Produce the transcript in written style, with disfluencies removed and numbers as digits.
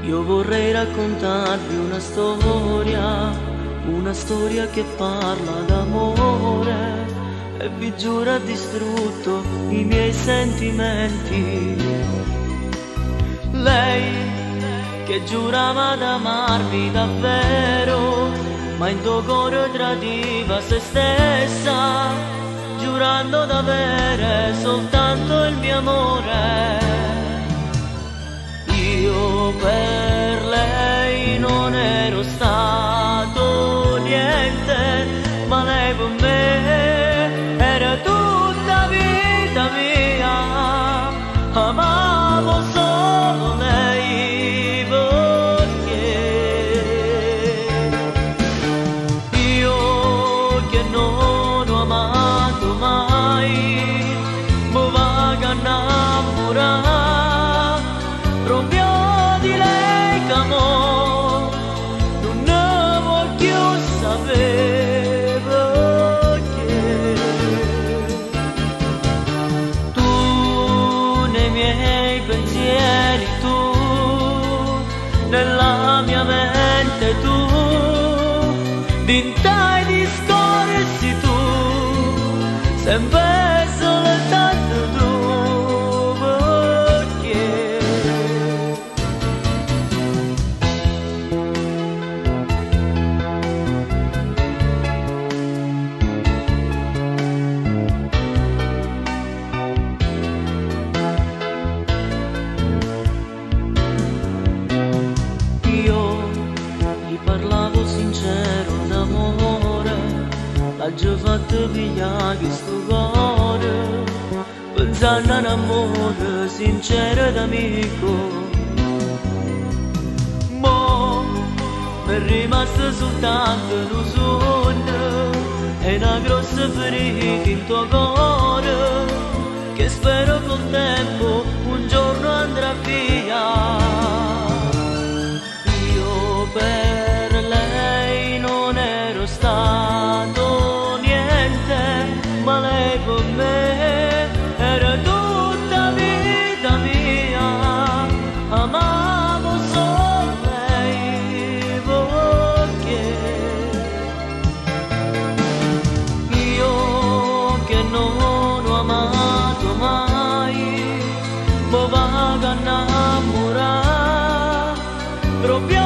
Io vorrei raccontarvi una storia che parla d'amore e vi giuro ha distrutto i miei sentimenti. Lei che giurava d'amarmi davvero, ma in tuo cuore tradiva se stessa, giurando d'avere soltanto il mio amore. Io per lei non ero stato niente, ma lei per me era tutta vita mia. Amavo solo lei perché io che non ho amato mai mi vago a innamorare proprio di lei che amo, non ne voglio sapere perché. Tu nei miei pensieri, tu nella mia mente, tu dintai discorsi, tu sempre soltanto tu. Parlavo sincero d'amore, l'ha già fatto pigliare questo cuore, pensando a un amore sincero d'amico. Mo' mi è rimasto soltanto un sogno e una grossa ferita in tuo cuore, che spero col tempo un giorno andrà via. Io per lei non ero stato niente, ma lei per me era tutta vita mia. Amavo solo lei perché io che non ho amato mai mi vago a innamorare proprio